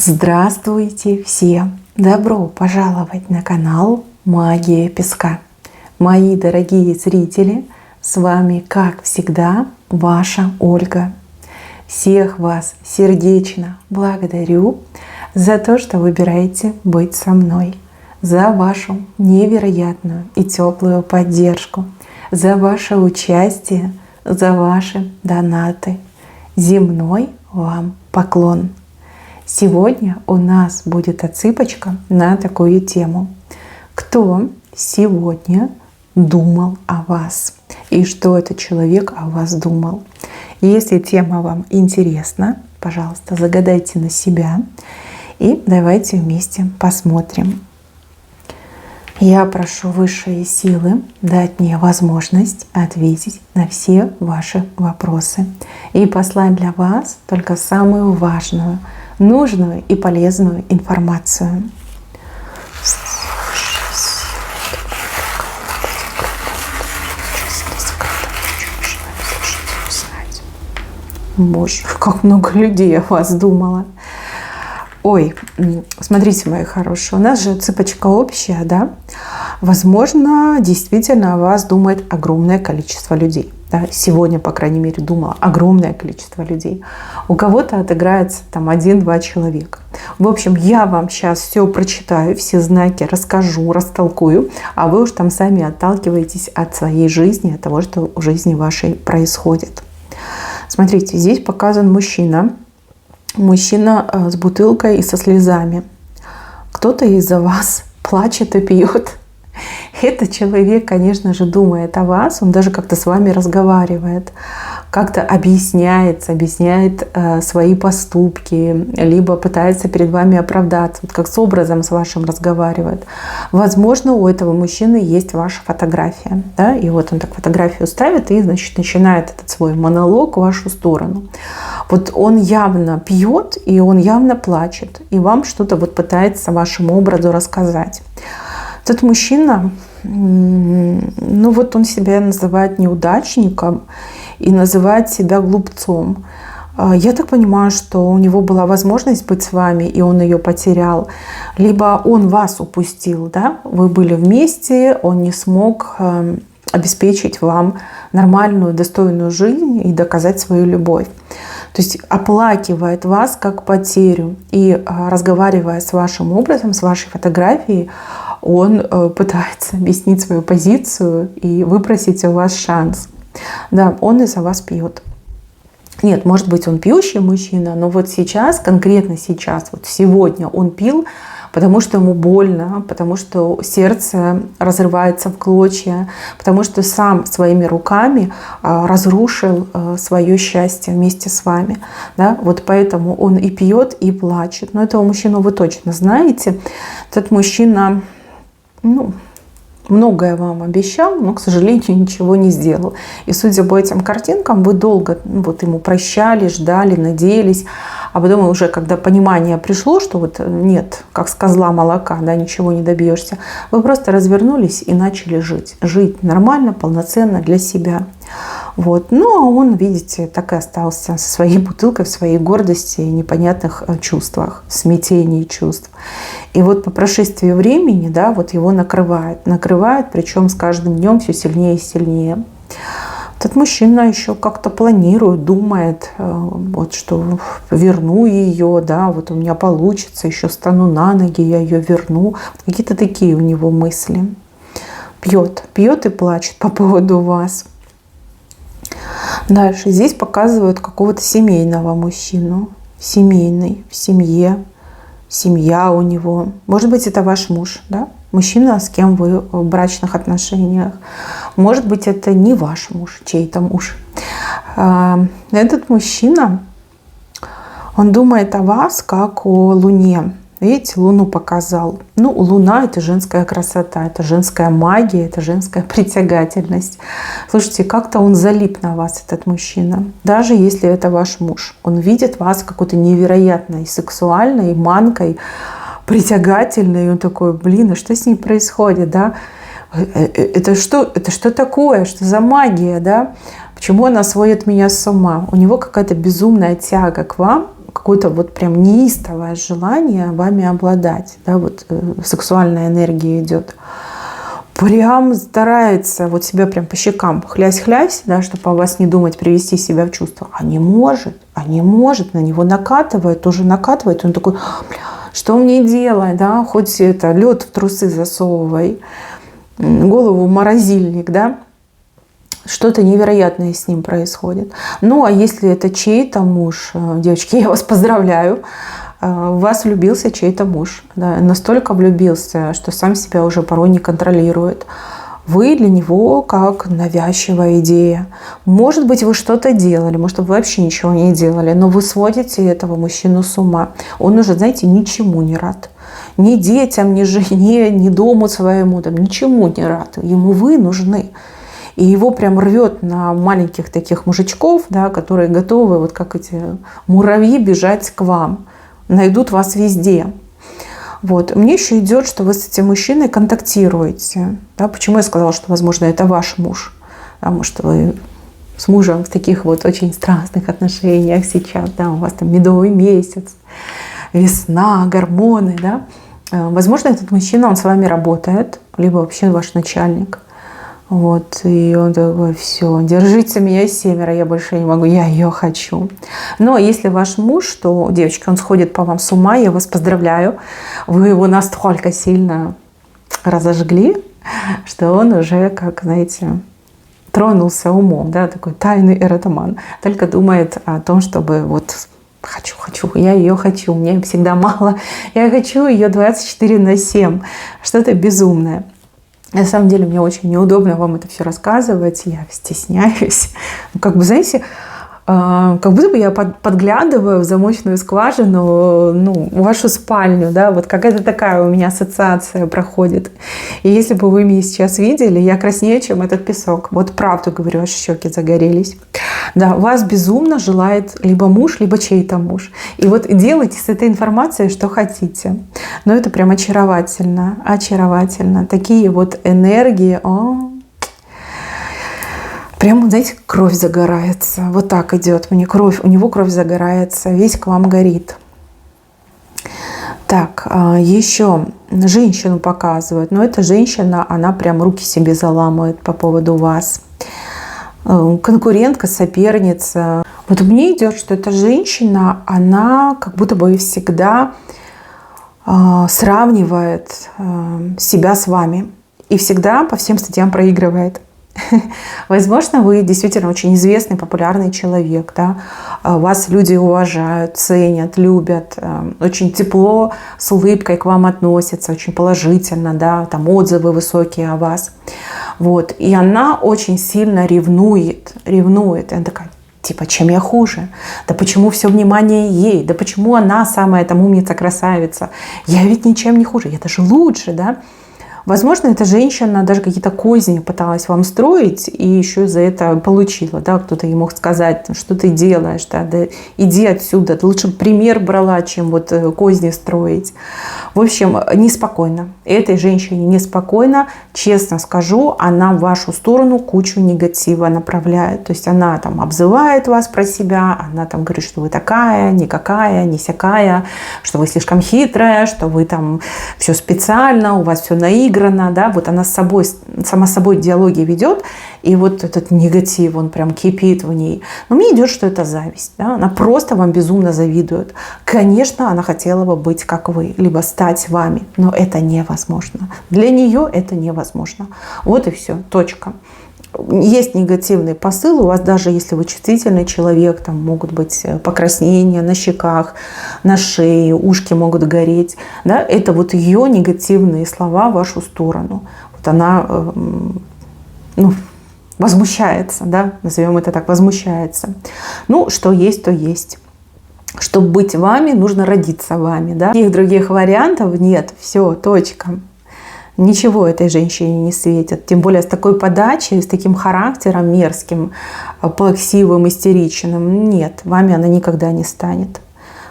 Здравствуйте все! Добро пожаловать на канал Магия Песка. Мои дорогие зрители, с вами, как всегда, ваша Ольга. Всех вас сердечно благодарю за то, что выбираете быть со мной, за вашу невероятную и теплую поддержку, за ваше участие, за ваши донаты. Земной вам поклон! Сегодня у нас будет отсыпочка на такую тему. Кто сегодня думал о вас? И что этот человек о вас думал? Если тема вам интересна, пожалуйста, загадайте на себя. И давайте вместе посмотрим. Я прошу высшие силы дать мне возможность ответить на все ваши вопросы и послать для вас только самую важную, нужную и полезную информацию. Боже, как много людей о вас думала. Ой, смотрите, мои хорошие, у нас же цепочка общая, да? Возможно, действительно о вас думает огромное количество людей. Да? Сегодня, по крайней мере, думало огромное количество людей. У кого-то отыграется там 1-2 человека. В общем, я вам сейчас все прочитаю, все знаки расскажу, растолкую, а вы уж там сами отталкиваетесь от своей жизни, от того, что в жизни вашей происходит. Смотрите, здесь показан мужчина. Мужчина с бутылкой и со слезами. Кто-то из-за вас плачет и пьет. Этот человек, конечно же, думает о вас. Он даже как-то с вами разговаривает. Как-то объясняет свои поступки. Либо пытается перед вами оправдаться. Вот как с образом с вашим разговаривает. Возможно, у этого мужчины есть ваша фотография. Да? И вот он так фотографию ставит и, значит, начинает этот свой монолог в вашу сторону. Вот он явно пьет и он явно плачет. И вам что-то вот пытается вашему образу рассказать. Этот мужчина, ну вот он себя называет неудачником и называет себя глупцом. Я так понимаю, что у него была возможность быть с вами, и он ее потерял. Либо он вас упустил, да? Вы были вместе, он не смог обеспечить вам нормальную, достойную жизнь и доказать свою любовь. То есть оплакивает вас как потерю. И разговаривая с вашим образом, с вашей фотографией, он пытается объяснить свою позицию и выпросить у вас шанс. Да, он из-за вас пьет. Нет, может быть, он пьющий мужчина, но вот сейчас, конкретно сейчас, вот сегодня он пил, потому что ему больно, потому что сердце разрывается в клочья, потому что сам своими руками разрушил свое счастье вместе с вами. Да? Вот поэтому он и пьет, и плачет. Но этого мужчину вы точно знаете. Этот мужчина, многое вам обещал, но, к сожалению, ничего не сделал. И судя по этим картинкам, вы долго вот ему прощали, ждали, надеялись. А потом уже, когда понимание пришло, что вот нет, как с козла молока, да, ничего не добьешься, вы просто развернулись и начали жить. Жить нормально, полноценно для себя. Вот. Ну, а он, видите, так и остался со своей бутылкой, в своей гордости и непонятных чувствах, смятении чувств. И вот по прошествии времени, да, вот его накрывает, причем с каждым днем все сильнее и сильнее. Этот мужчина еще как-то планирует, думает, вот что верну ее, да, вот у меня получится, еще встану на ноги, я ее верну. Какие-то такие у него мысли. Пьет и плачет по поводу вас. Дальше здесь показывают какого-то семейного мужчину. Семейный, в семье. Семья у него. Может быть, это ваш муж, да? Мужчина, с кем вы в брачных отношениях. Может быть, это не ваш муж, чей-то муж. Этот мужчина, он думает о вас, как о Луне. Видите, Луну показал. Ну, Луна – это женская красота, это женская магия, это женская притягательность. Слушайте, как-то он залип на вас, этот мужчина. Даже если это ваш муж. Он видит вас какой-то невероятной, сексуальной, манкой, притягательной. И он такой, блин, а что с ней происходит, да? Это что такое? Что за магия, да? Почему она сводит меня с ума? У него какая-то безумная тяга к вам, какое-то вот прям неистовое желание вами обладать, да, вот сексуальная энергия идет. Прям старается вот себя прям по щекам хлясь-хлясь, да, чтобы о вас не думать, привести себя в чувство. А не может, на него накатывает, тоже накатывает. Он такой: бля, что мне делать, да, хоть это лед в трусы засовывай, голову в морозильник, да. Что-то невероятное с ним происходит. Ну, а если это чей-то муж, девочки, я вас поздравляю, в вас влюбился чей-то муж. Да, настолько влюбился, что сам себя уже порой не контролирует. Вы для него как навязчивая идея. Может быть, вы что-то делали, может, вы вообще ничего не делали, но вы сводите этого мужчину с ума. Он уже, знаете, ничему не рад. Ни детям, ни жене, ни дому своему, там, ничему не рад. Ему вы нужны. И его прям рвет на маленьких таких мужичков, да, которые готовы, вот как эти муравьи, бежать к вам. Найдут вас везде. Вот. Мне еще идет, что вы с этим мужчиной контактируете. Да, почему я сказала, что, возможно, это ваш муж? Потому что вы с мужем в таких вот очень страстных отношениях сейчас. Да, у вас там медовый месяц, весна, гормоны. Да. Возможно, этот мужчина, он с вами работает, либо вообще ваш начальник. Вот, и он такой: все, держите меня 7, я больше не могу, я ее хочу. Но если ваш муж, то, девочки, он сходит по вам с ума, я вас поздравляю. Вы его настолько сильно разожгли, что он уже, как, знаете, тронулся умом, да, такой тайный эротоман. Только думает о том, чтобы вот хочу, я ее хочу, мне всегда мало, я хочу ее 24/7, что-то безумное. На самом деле мне очень неудобно вам это все рассказывать, я стесняюсь. Как бы, знаете, как будто бы я подглядываю в замочную скважину, ну, в вашу спальню, да, вот какая-то такая у меня ассоциация проходит. И если бы вы меня сейчас видели, я краснее, чем этот песок. Вот правду говорю, аж щеки загорелись. Да, вас безумно желает либо муж, либо чей-то муж. И вот делайте с этой информацией, что хотите. Но это прям очаровательно, очаровательно. Такие вот энергии, прям, знаете, кровь загорается. Вот так идет мне кровь. У него кровь загорается. Весь к вам горит. Так, еще женщину показывают. Но эта женщина, она прям руки себе заламывает по поводу вас. Конкурентка, соперница. Вот мне идет, что эта женщина, она как будто бы всегда сравнивает себя с вами. И всегда по всем статьям проигрывает. Возможно, вы действительно очень известный, популярный человек, да? Вас люди уважают, ценят, любят, очень тепло, с улыбкой к вам относятся, очень положительно, да? Там отзывы высокие о вас. Вот. И она очень сильно ревнует. И она такая: типа, чем я хуже? Да почему все внимание ей? Да почему она самая там умница, красавица? Я ведь ничем не хуже, я даже лучше, да? Возможно, эта женщина даже какие-то козни пыталась вам строить и еще за это получила. Да? Кто-то ей мог сказать: что ты делаешь, да иди отсюда. Ты лучше пример брала, чем вот козни строить. В общем, неспокойно. Этой женщине неспокойно. Честно скажу, она в вашу сторону кучу негатива направляет. То есть она там обзывает вас про себя, она там говорит, что вы такая, никакая, не сякая, что вы слишком хитрая, что вы там все специально, у вас все наиграно. Да, вот она сама собой диалоги ведет, и вот этот негатив, он прям кипит в ней. Но мне идет, что это зависть. Да? Она просто вам безумно завидует. Конечно, она хотела бы быть как вы, либо стать вами, но это невозможно. Для нее это невозможно. Вот и все, точка. Есть негативный посыл у вас, даже если вы чувствительный человек, там могут быть покраснения на щеках, на шее, ушки могут гореть. Да? Это вот ее негативные слова в вашу сторону. Вот она возмущается, да? Назовем это так, возмущается. Ну, что есть, то есть. Чтобы быть вами, нужно родиться вами. Да? Никаких других вариантов нет. Все, точка. Ничего этой женщине не светит. Тем более с такой подачей, с таким характером мерзким, плаксивым, истеричным. Нет, вами она никогда не станет.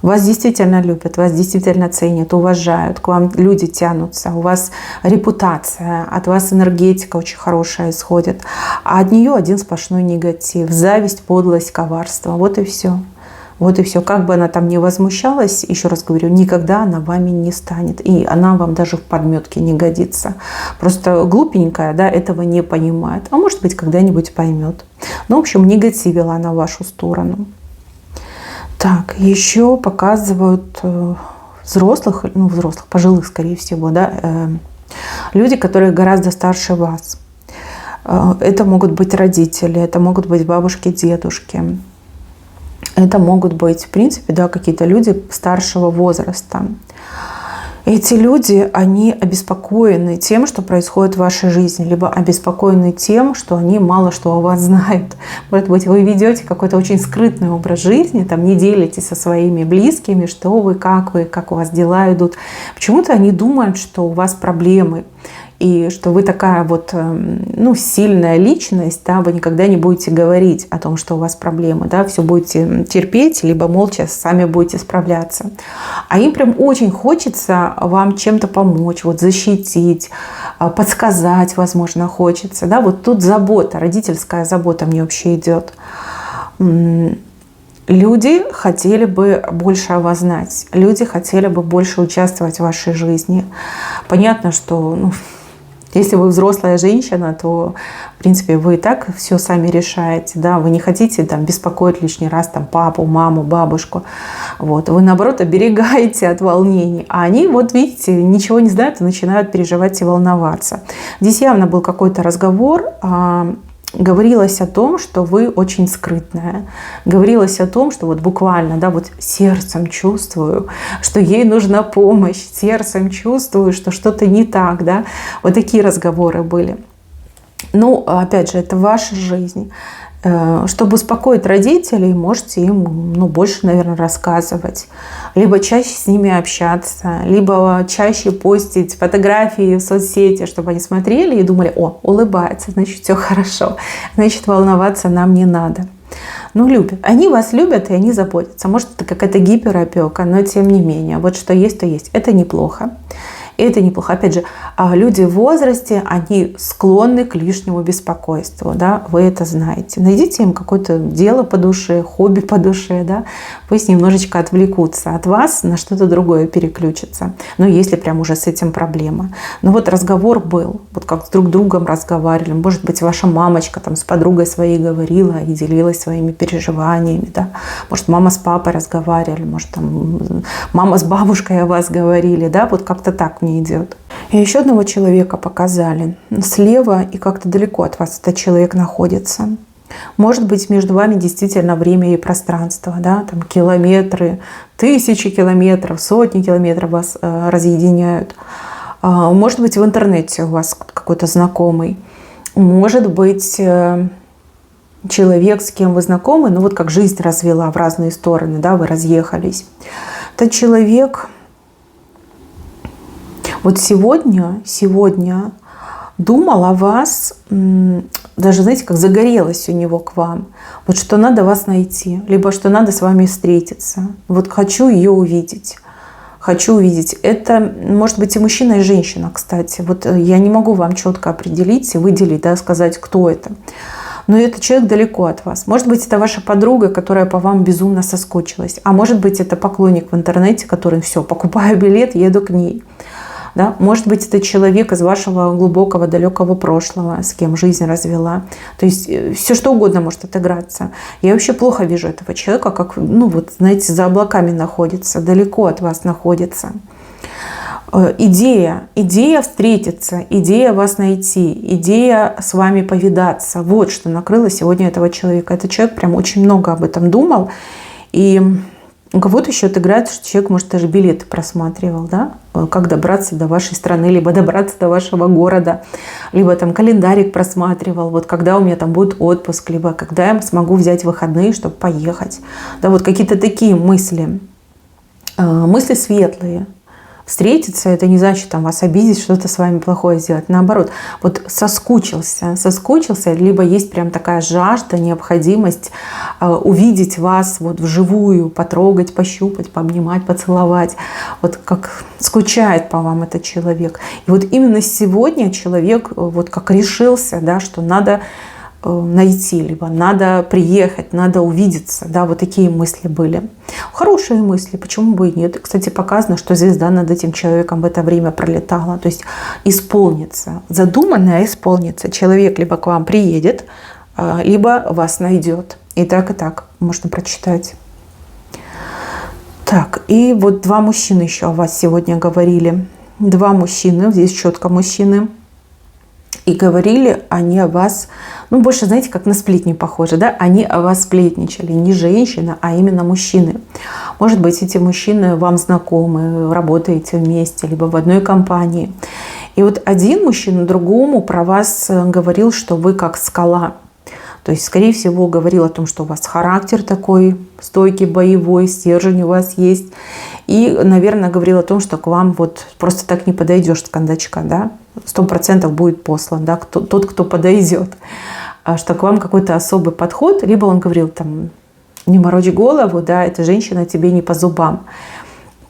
Вас действительно любят, вас действительно ценят, уважают. К вам люди тянутся. У вас репутация, от вас энергетика очень хорошая исходит. А от нее один сплошной негатив. Зависть, подлость, коварство. Вот и все. Вот и все. Как бы она там ни возмущалась, еще раз говорю, никогда она вами не станет. И она вам даже в подметке не годится. Просто глупенькая, да, этого не понимает. А может быть, когда-нибудь поймет. Ну, в общем, негативила она в вашу сторону. Так, еще показывают взрослых, пожилых, скорее всего, да, люди, которые гораздо старше вас. Это могут быть родители, это могут быть бабушки, дедушки. Это могут быть, в принципе, да, какие-то люди старшего возраста. Эти люди, они обеспокоены тем, что происходит в вашей жизни, либо обеспокоены тем, что они мало что о вас знают. Может быть, вы ведете какой-то очень скрытный образ жизни, там не делитесь со своими близкими, что вы, как у вас дела идут. Почему-то они думают, что у вас проблемы. И что вы такая вот, сильная личность, да, вы никогда не будете говорить о том, что у вас проблемы, да, все будете терпеть, либо молча сами будете справляться. А им прям очень хочется вам чем-то помочь, вот защитить, подсказать, возможно, хочется, да, вот тут забота, родительская забота мне вообще идет. Люди хотели бы больше о вас знать, люди хотели бы больше участвовать в вашей жизни. Понятно, что, если вы взрослая женщина, то, в принципе, вы и так все сами решаете, да, вы не хотите там беспокоить лишний раз там папу, маму, бабушку, вот, вы, наоборот, оберегаете от волнений, а они, вот видите, ничего не знают и начинают переживать и волноваться. Здесь явно был какой-то разговор, говорилось о том, что вы очень скрытная. Говорилось о том, что вот буквально, да, вот сердцем чувствую, что ей нужна помощь, сердцем чувствую, что что-то не так, да. Вот такие разговоры были. Опять же, это ваша жизнь. Чтобы успокоить родителей, можете им больше, наверное, рассказывать. Либо чаще с ними общаться, либо чаще постить фотографии в соцсети, чтобы они смотрели и думали: о, улыбается, значит, все хорошо, значит, волноваться нам не надо. Любят. Они вас любят, и они заботятся. Может, это какая-то гиперопека, но тем не менее. Вот что есть, то есть. Это неплохо. И это неплохо. Опять же, люди в возрасте, они склонны к лишнему беспокойству, да, вы это знаете. Найдите им какое-то дело по душе, хобби по душе, да, пусть немножечко отвлекутся от вас, на что-то другое переключатся. Если прям уже с этим проблема. Вот разговор был, вот как с друг другом разговаривали. Может быть, ваша мамочка там с подругой своей говорила и делилась своими переживаниями, да. Может, мама с папой разговаривали, может, там мама с бабушкой о вас говорили, да, вот как-то так мне идет. И еще одного человека показали. Слева и как-то далеко от вас этот человек находится. Может быть, между вами действительно время и пространство, да, там километры, тысячи километров, сотни километров вас разъединяют. Может быть, в интернете у вас какой-то знакомый. Может быть, человек, с кем вы знакомы, как жизнь развела в разные стороны, да, вы разъехались. Этот человек вот сегодня думал о вас, даже, знаете, как загорелось у него к вам. Вот что надо вас найти, либо что надо с вами встретиться. Вот хочу ее увидеть. Хочу увидеть. Это может быть и мужчина, и женщина, кстати. Вот я не могу вам четко определить, выделить, да, сказать, кто это. Но этот человек далеко от вас. Может быть, это ваша подруга, которая по вам безумно соскучилась. А может быть, это поклонник в интернете, который все, покупаю билет, еду к ней. Да? Может быть, это человек из вашего глубокого, далекого прошлого, с кем жизнь развела. То есть все что угодно может отыграться. Я вообще плохо вижу этого человека, как, знаете, за облаками находится, далеко от вас находится. Идея встретиться, идея вас найти, идея с вами повидаться. Вот что накрыло сегодня этого человека. Этот человек прям очень много об этом думал. И у кого-то еще отыграется, что человек, может, даже билеты просматривал, да? Как добраться до вашей страны, либо добраться до вашего города, либо там календарик просматривал, вот когда у меня там будет отпуск, либо когда я смогу взять выходные, чтобы поехать. Да, вот какие-то такие мысли. Мысли светлые. Встретиться — это не значит там вас обидеть, что-то с вами плохое сделать. Наоборот, вот соскучился, либо есть прям такая жажда, необходимость увидеть вас вот вживую, потрогать, пощупать, пообнимать, поцеловать. Вот как скучает по вам этот человек. И вот именно сегодня человек вот как решился, да, что надо найти, либо надо приехать, надо увидеться. Да, вот такие мысли были. Хорошие мысли, почему бы и нет. Кстати, показано, что звезда над этим человеком в это время пролетала. То есть исполнится. Задуманное исполнится. Человек либо к вам приедет, либо вас найдет. И так можно прочитать. Так, и вот 2 мужчины еще о вас сегодня говорили. 2 мужчины, здесь четко мужчины. И говорили они о вас, ну, больше, знаете, как на сплетни похоже, да? Они о вас сплетничали. Не женщина, а именно мужчины. Может быть, эти мужчины вам знакомы, работаете вместе, либо в одной компании. И вот один мужчина другому про вас говорил, что вы как скала. То есть, скорее всего, говорил о том, что у вас характер такой стойкий, боевой, стержень у вас есть. И, наверное, говорил о том, что к вам вот просто так не подойдешь с кондачка, да? 100% будет послан, да? Тот, кто подойдет. Что к вам какой-то особый подход. Либо он говорил там, не морочь голову, да, эта женщина тебе не по зубам.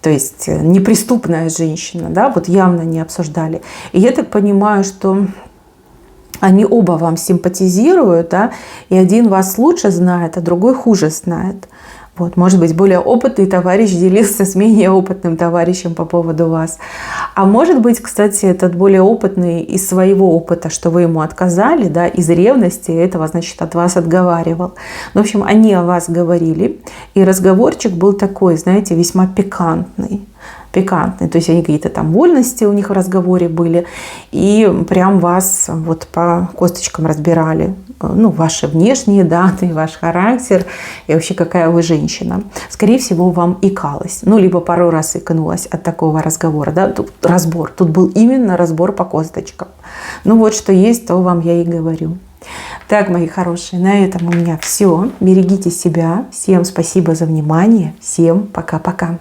То есть неприступная женщина, да, вот явно не обсуждали. И я так понимаю, что они оба вам симпатизируют, да, и один вас лучше знает, а другой хуже знает. Вот, может быть, более опытный товарищ делился с менее опытным товарищем по поводу вас. А может быть, кстати, этот более опытный из своего опыта, что вы ему отказали, да, из ревности, этого, значит, от вас отговаривал. Ну, в общем, они о вас говорили, и разговорчик был такой, знаете, весьма пикантный. То есть они какие-то там вольности у них в разговоре были, и прям вас вот по косточкам разбирали. Ну, ваши внешние данные, ваш характер и вообще какая вы женщина. Скорее всего, вам икалось. Ну, либо пару раз икнулась от такого разговора. Да? Тут разбор. Тут был именно разбор по косточкам. Ну, вот что есть, то вам я и говорю. Так, мои хорошие, на этом у меня все. Берегите себя. Всем спасибо за внимание. Всем пока-пока.